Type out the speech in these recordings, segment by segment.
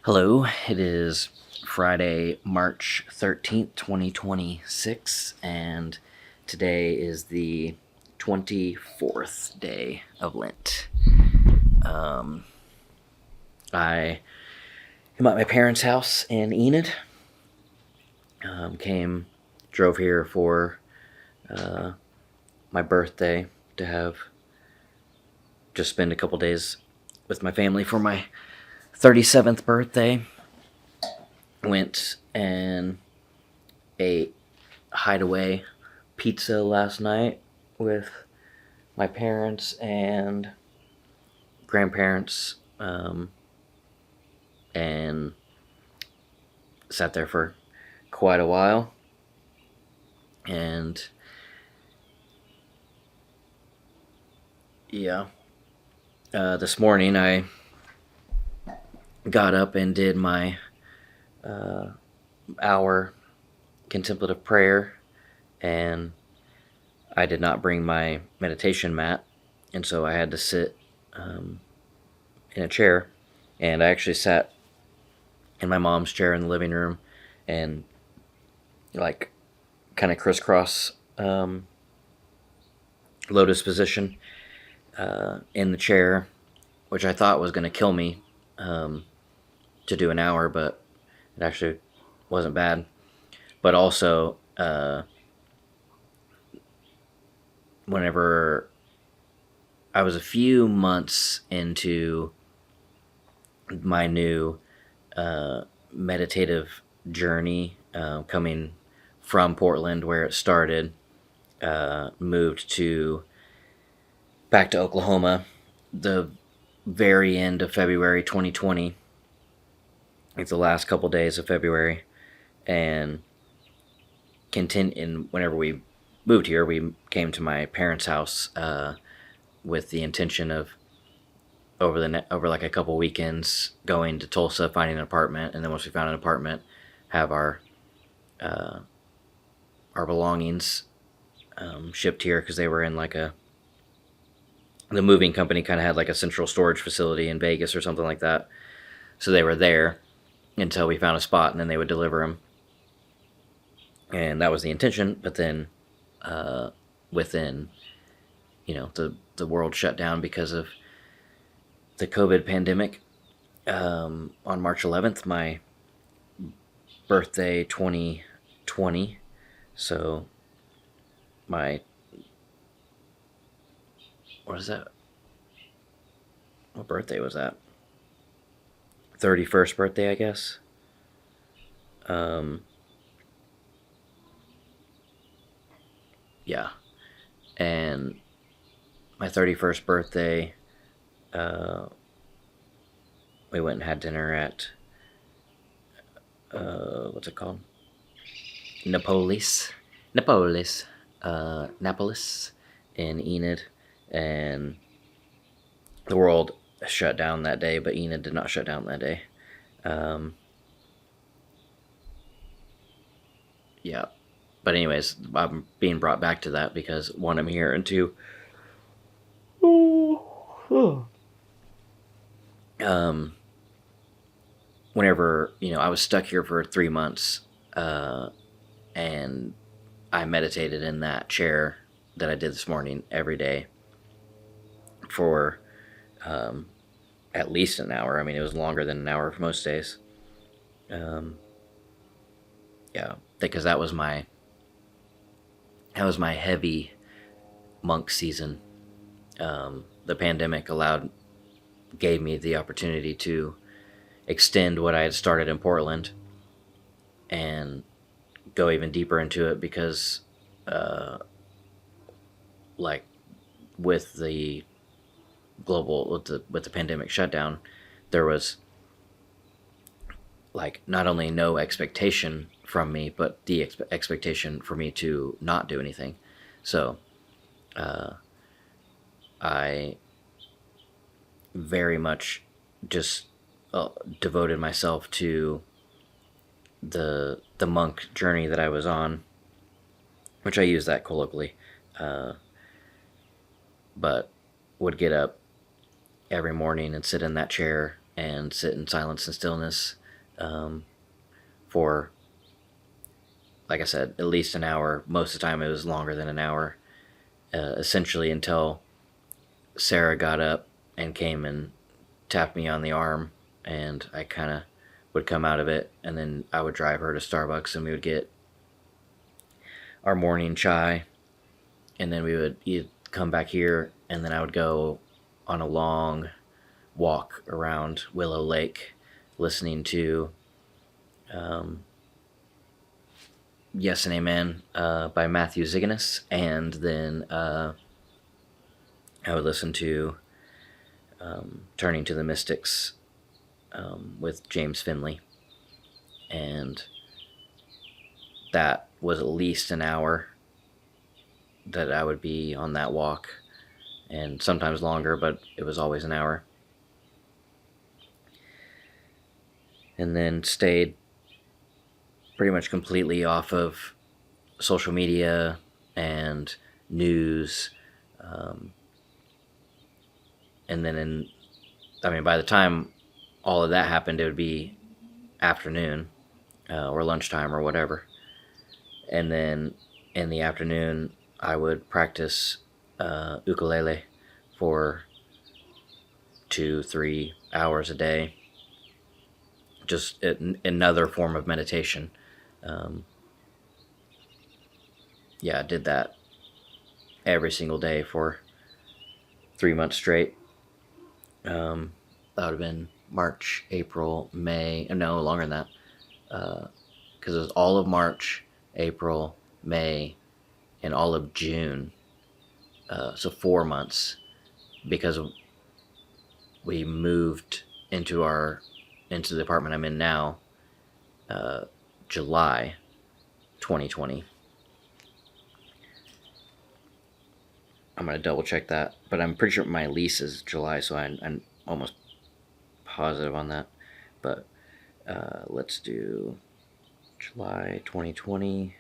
Hello, it is Friday, March 13th, 2026, and today is the 24th day of Lent. I am at my parents' house in Enid. Drove here for my birthday to just spend a couple days with my family for my 37th birthday. Went and ate hideaway pizza last night with my parents and grandparents, and sat there for quite a while. And yeah, this morning I got up and did my hour contemplative prayer, and I did not bring my meditation mat, and so I had to sit in a chair, and I actually sat in my mom's chair in the living room and like kind of crisscross lotus position in the chair, which I thought was going to kill me to do an hour, but it actually wasn't bad. But also, whenever I was a few months into my new meditative journey, coming from Portland, where it started, moved back to Oklahoma the very end of February 2020. It's the last couple days of February, and whenever we moved here, we came to my parents' house with the intention of over like a couple weekends going to Tulsa, finding an apartment, and then once we found an apartment, have our belongings shipped here, because they were in the moving company kind of had like a central storage facility in Vegas or something like that, so they were there until we found a spot, and then they would deliver them. And that was the intention. But then within, the world shut down because of the COVID pandemic. On March 11th, my birthday 2020. So what is that? What birthday was that? 31st birthday, I guess. Yeah. And my 31st birthday, we went and had dinner at, what's it called? Napolis in Enid. And the world shut down that day, but Enid did not shut down that day. Yeah. But anyways, I'm being brought back to that because, one, I'm here, and two, whenever, I was stuck here for 3 months, and I meditated in that chair that I did this morning every day for at least an hour. I mean, it was longer than an hour for most days. Yeah, because that was my heavy monk season. The pandemic gave me the opportunity to extend what I had started in Portland and go even deeper into it, because with the pandemic shutdown, there was not only no expectation from me, but the expectation for me to not do anything. So I very much just devoted myself to the monk journey that I was on, which I use that colloquially, but would get up every morning and sit in that chair and sit in silence and stillness for, like I said, at least an hour. Most of the time it was longer than an hour, essentially until Sarah got up and came and tapped me on the arm, and I kind of would come out of it, and then I would drive her to Starbucks, and we would get our morning chai, and then you'd come back here, and then I would go on a long walk around Willow Lake, listening to Yes and Amen by Matthew Ziganis, and then I would listen to Turning to the Mystics with James Finley, and that was at least an hour that I would be on that walk, and sometimes longer, but it was always an hour. And then stayed pretty much completely off of social media and news. And then by the time all of that happened, it would be afternoon or lunchtime or whatever. And then in the afternoon, I would practice ukulele for 2-3 hours a day. Just another form of meditation. I did that every single day for 3 months straight. That would have been March, April, May. No, longer than that. Because it was all of March, April, May, and all of June. So 4 months, because we moved into the apartment I'm in now, July 2020. I'm going to double check that, but I'm pretty sure my lease is July, so I'm almost positive on that. But let's do July 2020.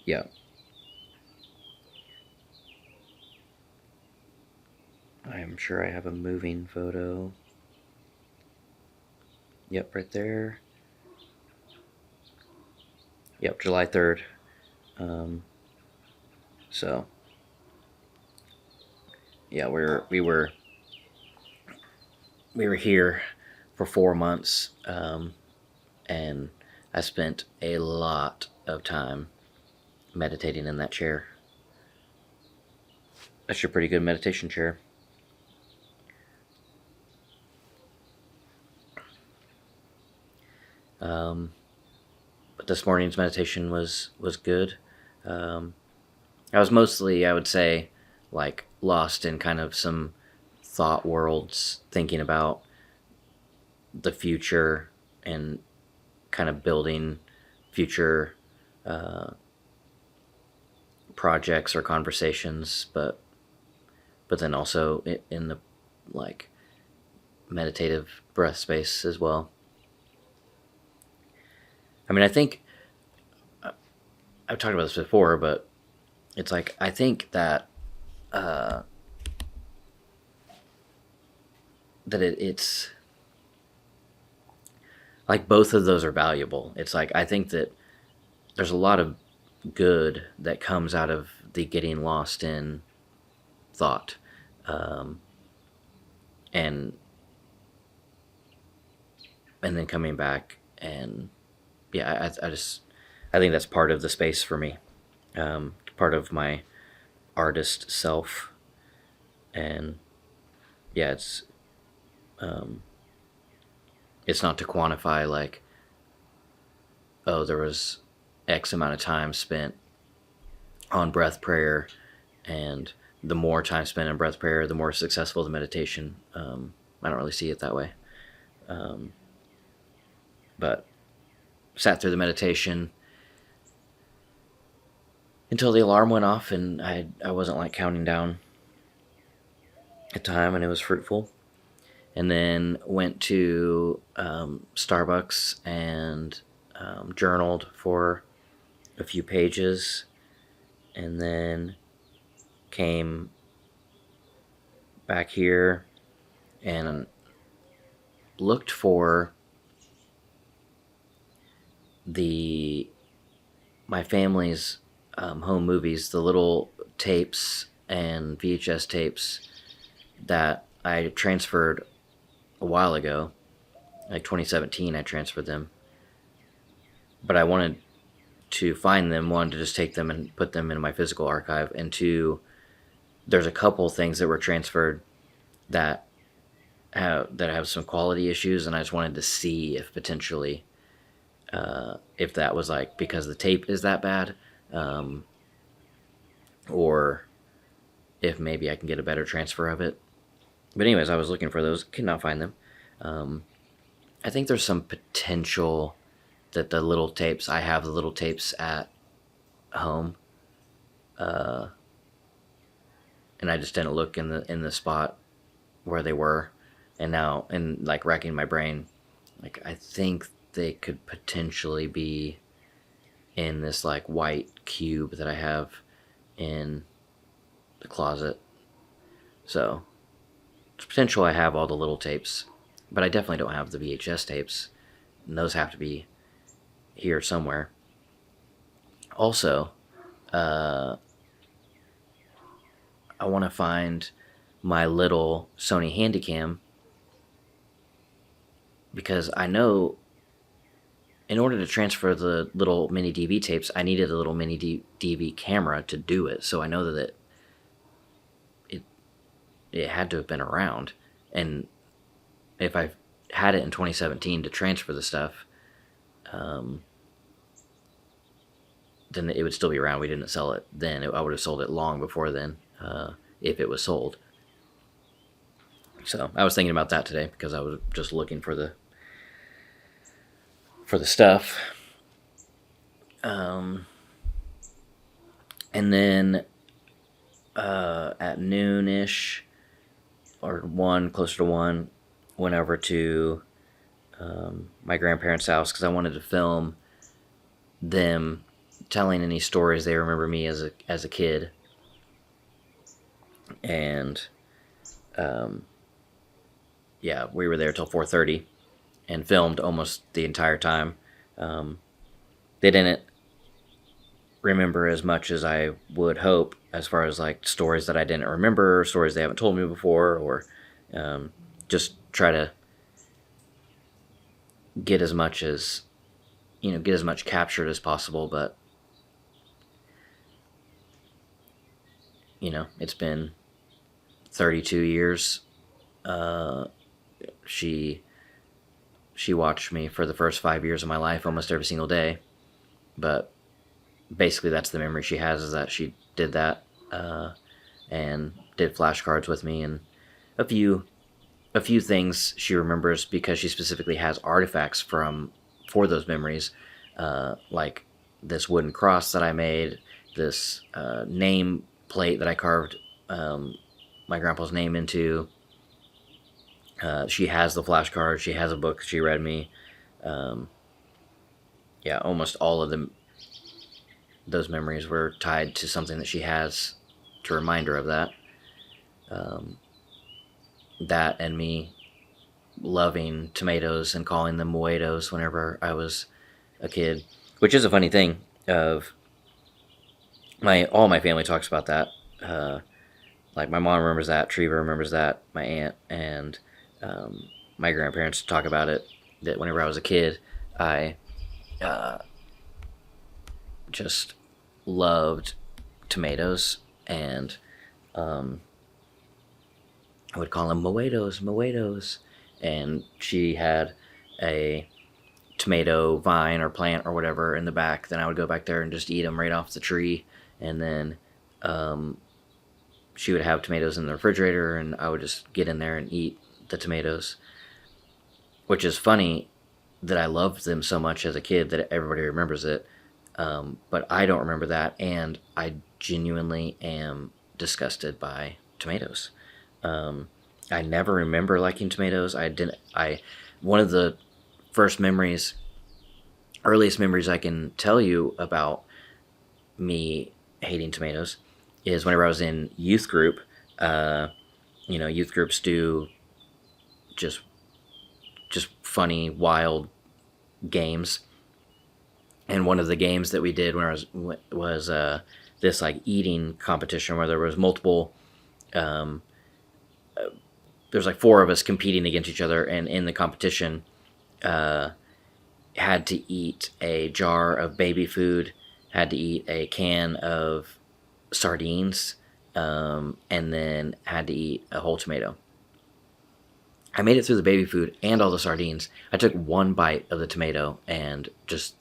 Yeah. I am sure I have a moving photo. Yep, right there. Yep, July 3rd. So, yeah, we were here for 4 months, and I spent a lot of time meditating in that chair. That's your pretty good meditation chair. But this morning's meditation was good. I was mostly, I would say, like lost in kind of some thought worlds, thinking about the future and kind of building future projects or conversations, but then also in the like meditative breath space as well. I think I've talked about this before, but it's like I think that it's like both of those are valuable. It's like I think that there's a lot of good that comes out of the getting lost in thought, and then coming back, and I think that's part of the space for me, part of my artist self, and it's not to quantify like, oh, there was X amount of time spent on breath prayer, and the more time spent in breath prayer, the more successful the meditation. I don't really see it that way, but sat through the meditation until the alarm went off, and I wasn't like counting down at time, and it was fruitful. And then went to Starbucks and journaled for a few pages, and then came back here and looked for my family's home movies, the little tapes and VHS tapes that I transferred a while ago, like 2017. I transferred them, but I wanted to find them. One, to just take them and put them in my physical archive, and two, there's a couple things that were transferred that have some quality issues, and I just wanted to see if potentially if that was like because the tape is that bad, or if maybe I can get a better transfer of it. But anyways, I was looking for those, could not find them. I think there's some potential that I have the little tapes at home, and I just didn't look in the spot where they were, and now, and like racking my brain, like I think they could potentially be in this like white cube that I have in the closet. So there's potential I have all the little tapes, but I definitely don't have the VHS tapes, and those have to be here somewhere. Also, I want to find my little Sony Handycam, because I know in order to transfer the little mini DV tapes, I needed a little mini DV camera to do it. So I know that it had to have been around. And if I had it in 2017 to transfer the stuff, then it would still be around. We didn't sell it then. I would have sold it long before then, if it was sold. So I was thinking about that today because I was just looking for the stuff. And then at noonish or closer to 1, went over to my grandparents' house because I wanted to film them telling any stories they remember me as a kid. And yeah, we were there till 4:30 and filmed almost the entire time. They didn't remember as much as I would hope, as far as like stories that I didn't remember, or stories they haven't told me before, or just try to get as much captured as possible. But it's been 32 years. She watched me for the first 5 years of my life almost every single day, but basically that's the memory she has, is that she did that, and did flashcards with me, and a few things she remembers because she specifically has artifacts for those memories, like this wooden cross that I made, this name plate that I carved my grandpa's name into. She has the flashcards. She has a book she read me. Yeah, almost all of them. Those memories were tied to something that she has to remind her of that. That and me loving tomatoes and calling them moedos whenever I was a kid, which is a funny thing. All my family talks about that. Like my mom remembers that, Treva remembers that, my aunt, and my grandparents talk about it. That whenever I was a kid, I just loved tomatoes, and I would call them moedos, and she had a tomato vine or plant or whatever in the back. Then I would go back there and just eat them right off the tree, and then she would have tomatoes in the refrigerator, and I would just get in there and eat the tomatoes, which is funny that I loved them so much as a kid that everybody remembers it. But I don't remember that, and I genuinely am disgusted by tomatoes. I never remember liking tomatoes. One of the earliest memories I can tell you about me hating tomatoes is whenever I was in youth group. Youth groups do just funny, wild games. And one of the games that we did when I was this like eating competition where there was multiple. There's like four of us competing against each other, and in the competition, had to eat a jar of baby food, had to eat a can of sardines, and then had to eat a whole tomato. I made it through the baby food and all the sardines. I took one bite of the tomato and just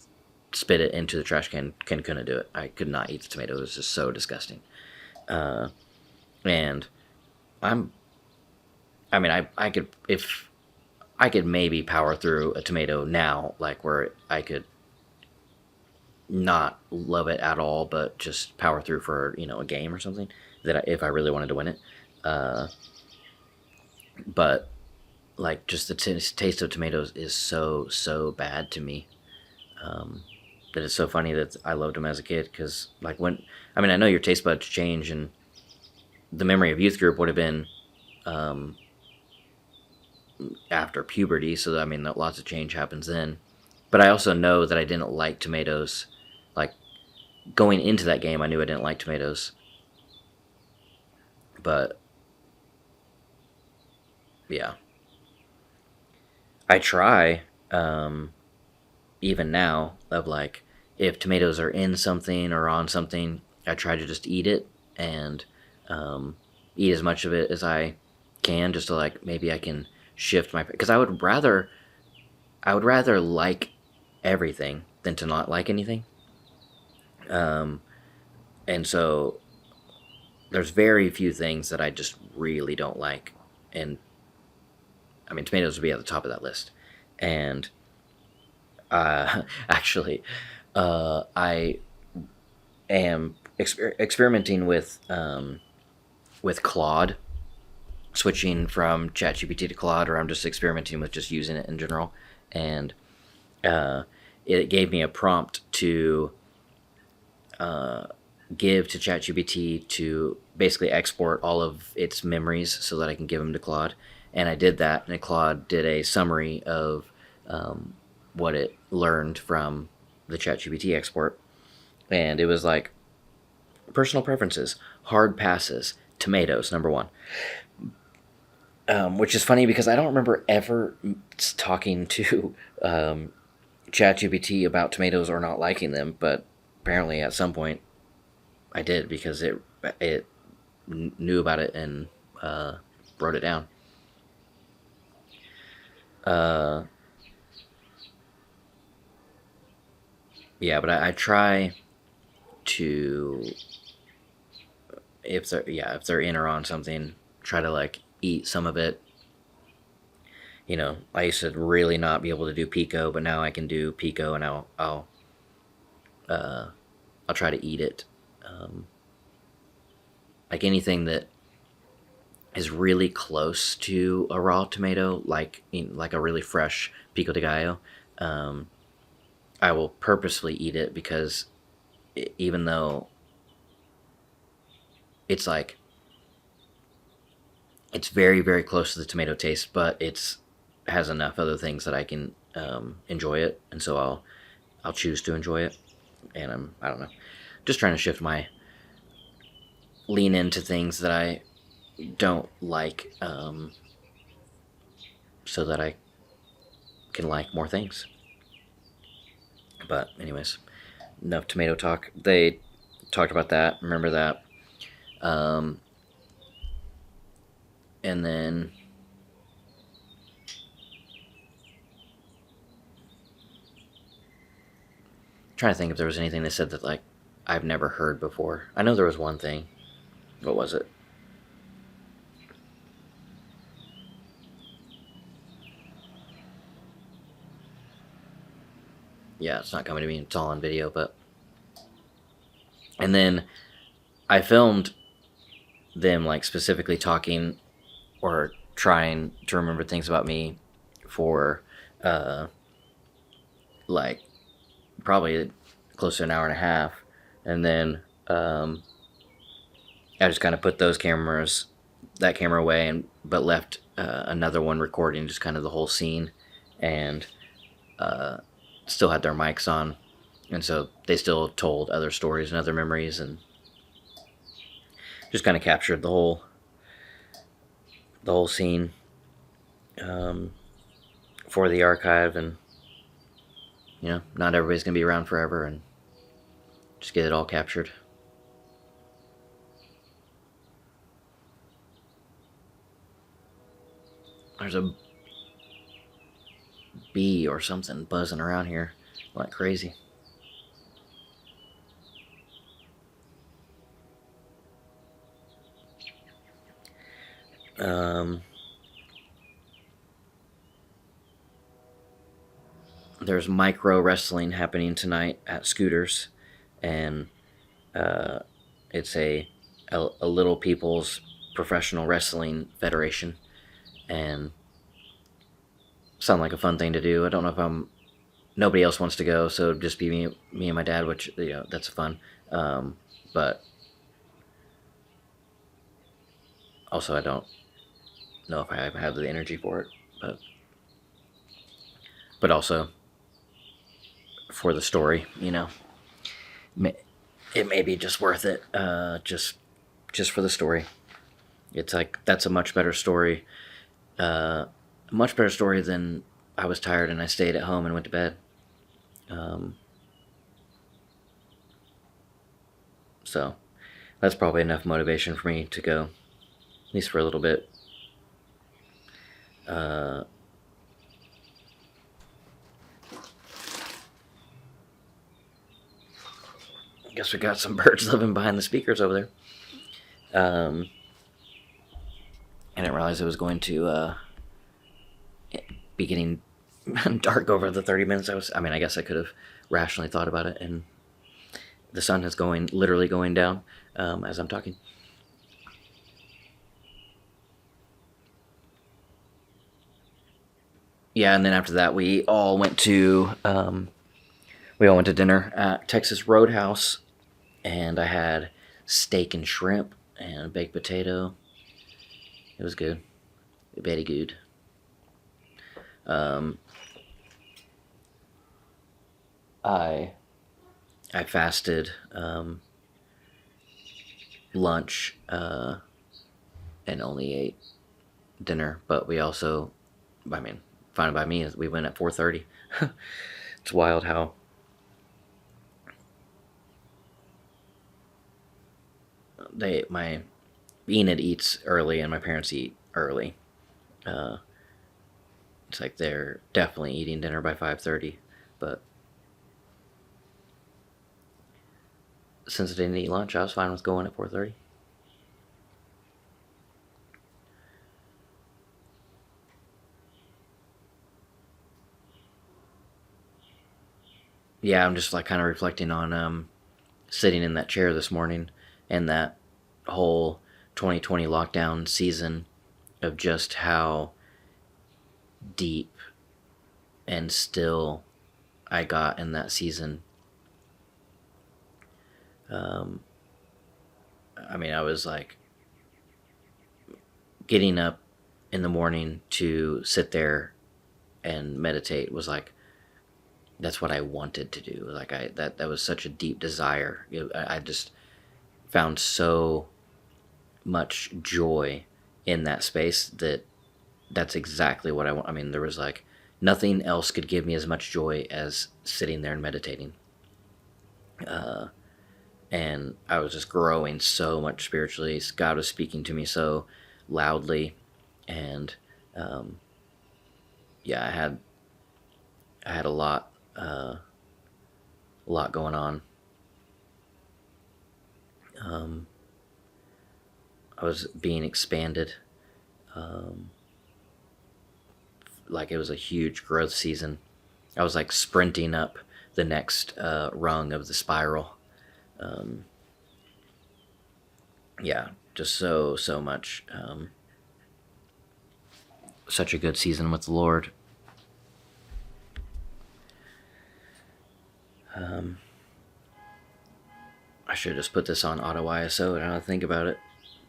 spit it into the trash can. Couldn't do it. I could not eat the tomato. It was just so disgusting. And I'm. I mean, I could if I could maybe power through a tomato now, like where I could not love it at all, but just power through for a game or something if I really wanted to win it. But like just the taste of tomatoes is so bad to me. That it's so funny that I loved them as a kid because like I know your taste buds change, and the memory of youth group would have been after puberty, so I mean lots of change happens then. But I also know that I didn't like tomatoes. Like going into that game, I knew I didn't like tomatoes. But yeah, I try even now of like if tomatoes are in something or on something, I try to just eat it and eat as much of it as I can, just to like maybe I can shift my because I would rather like everything than to not like anything. And so there's very few things that I just really don't like, and I mean tomatoes would be at the top of that list. And actually, I am experimenting with Claude, switching from ChatGPT to Claude, or I'm just experimenting with just using it in general. And it gave me a prompt to give to ChatGPT to basically export all of its memories so that I can give them to Claude. And I did that, and Claude did a summary of what it learned from the ChatGPT export. And it was like personal preferences, hard passes, tomatoes, number one. Which is funny because I don't remember ever talking to ChatGPT about tomatoes or not liking them, but apparently at some point I did because it knew about it and wrote it down. Yeah, but I try to if they're in or on something, try to like eat some of it. I used to really not be able to do pico, but now I can do pico, and I'll try to eat it. Like anything that is really close to a raw tomato, like a really fresh pico de gallo, I will purposefully eat it because even though it's like it's very very close to the tomato taste, but it's has enough other things that I can enjoy it, and so I'll choose to enjoy it. And I don't know, just trying to shift my lean into things that I don't like, so that I can like more things. But anyways, enough tomato talk. They talked about that. Remember that. And then trying to think if there was anything they said that like I've never heard before. I know there was one thing. What was it? Yeah, it's not coming to me. It's all on video, but and then I filmed them like specifically talking or trying to remember things about me for like probably close to an hour and a half, and then I just kind of put that camera away, but left another one recording just kind of the whole scene, and still had their mics on, and so they still told other stories and other memories, and just kind of captured the whole scene for the archive. And not everybody's gonna be around forever, and just get it all captured. There's a bee or something buzzing around here like crazy. There's micro wrestling happening tonight at Scooters, and it's a little people's professional wrestling federation, and sound like a fun thing to do. I don't know if nobody else wants to go, so it'd just be me and my dad, which that's fun. But also I don't know if I have the energy for it, but also for the story, it may be just worth it, just for the story. It's like, that's a much better story, than I was tired and I stayed at home and went to bed. So that's probably enough motivation for me to go, at least for a little bit. I guess we got some birds living behind the speakers over there. I didn't realize it was going to be getting dark over the 30 minutes I guess I could have rationally thought about it, and the sun is literally going down as I'm talking. Yeah, and then after that we all went to dinner at Texas Roadhouse, and I had steak and shrimp and baked potato. It was good. Very good. I fasted lunch and only ate dinner, but we also, fine by me, we went at 4:30. It's wild how my Enid eats early and my parents eat early. It's like they're definitely eating dinner by 5:30, but since I didn't eat lunch, I was fine with going at 4:30. Yeah, I'm just like kind of reflecting on sitting in that chair this morning and that whole 2020 lockdown season, of just how deep and still I got in that season. I was like getting up in the morning to sit there and meditate was like, that's what I wanted to do. Like that was such a deep desire. I just found so much joy in that space that's exactly what I want. There was like nothing else could give me as much joy as sitting there and meditating. And I was just growing so much spiritually. God was speaking to me so loudly, and yeah, I had a lot going on. I was being expanded. Like it was a huge growth season. I was like sprinting up the next rung of the spiral. Yeah, just so much. Such a good season with the Lord. I should just put this on auto ISO and I don't think about it,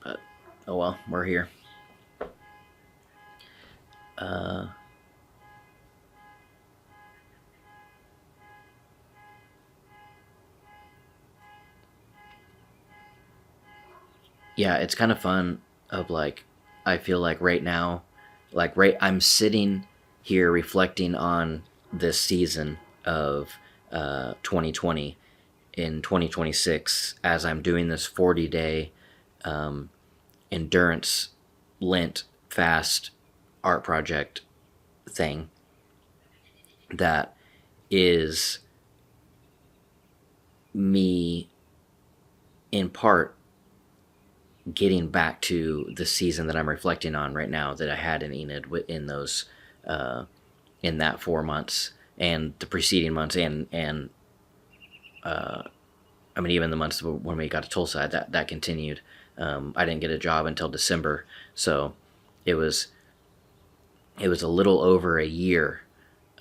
but oh well, we're here. Uh, yeah, it's kind of fun. Of like, I feel like right now, I'm sitting here reflecting on this season of 2020 in 2026 as I'm doing this 40-day endurance Lent fast art project thing that is me in part getting back to the season that I'm reflecting on right now that I had in Enid in those uh, in that 4 months and the preceding months and I mean even the months when we got to Tulsa that continued. I didn't get a job until December, so it was it was a little over a year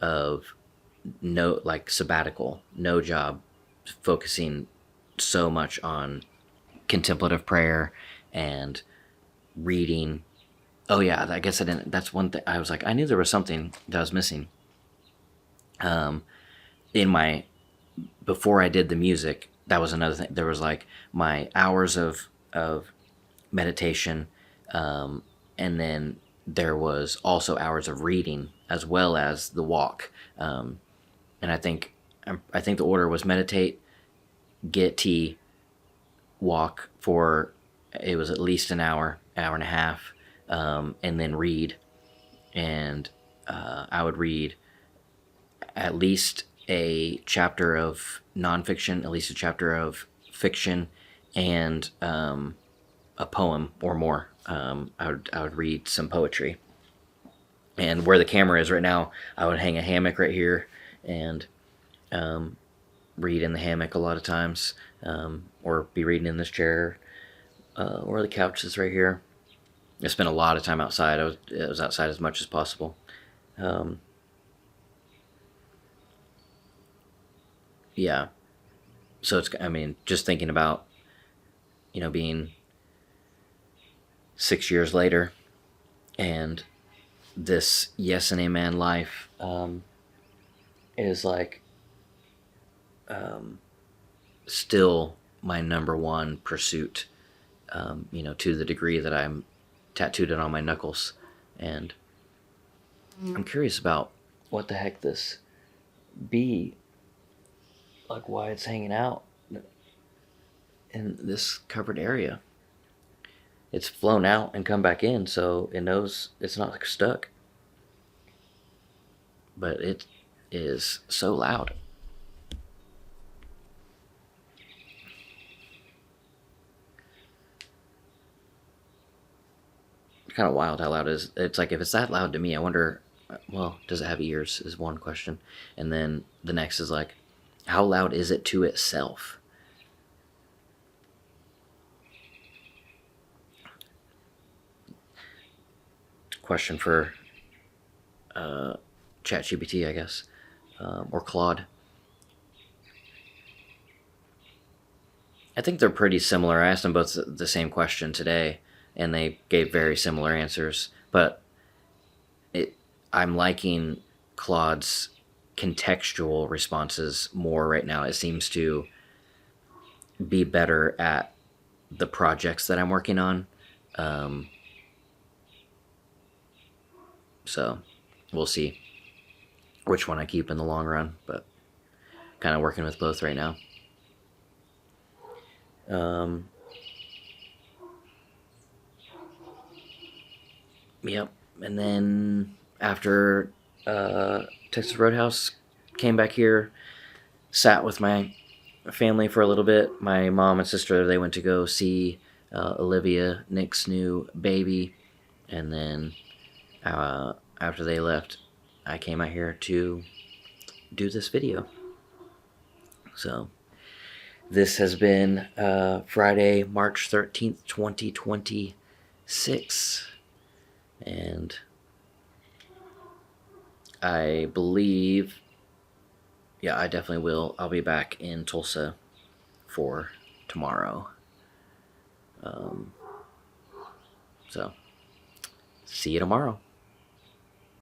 of no like sabbatical, no job, focusing so much on contemplative prayer and reading. Oh yeah, I guess I didn't. That's one thing. I was like, I knew there was something that I was missing. Um, in my before I did the music, that was another thing. There was like my hours of meditation, and then there was also hours of reading as well as the walk. And I think the order was meditate, get tea, walk for it was at least an hour, hour and a half, and then read. And I would read at least a chapter of nonfiction, at least a chapter of fiction, and a poem or more. I would read some poetry. And where the camera is right now, I would hang a hammock right here and read in the hammock a lot of times, or be reading in this chair, or the couch is right here. I spent a lot of time outside. I was outside as much as possible. Um, yeah. So it's, I mean, just thinking about, being 6 years later and this yes and amen life is like um, still my number one pursuit, to the degree that I'm tattooed it on my knuckles. And I'm curious about what the heck this bee, like why it's hanging out in this covered area. It's flown out and come back in, so it knows it's not like stuck. But it is so loud. Kind of wild how loud it is. It's like if it's that loud to me, I wonder. Well, does it have ears? Is one question, and then the next is like, how loud is it to itself? Question for ChatGPT, I guess, or Claude. I think they're pretty similar. I asked them both the same question today, and they gave very similar answers. But I'm liking Claude's contextual responses more right now. It seems to be better at the projects that I'm working on. Um, so we'll see which one I keep in the long run, but kind of working with both right now. Um, yep. And then after Texas Roadhouse, came back here, sat with my family for a little bit. My mom and sister, they went to go see Olivia, Nick's new baby. And then after they left, I came out here to do this video. So this has been Friday, March 13th, 2026. And I believe, yeah, I definitely will. I'll be back in Tulsa for tomorrow. So, see you tomorrow.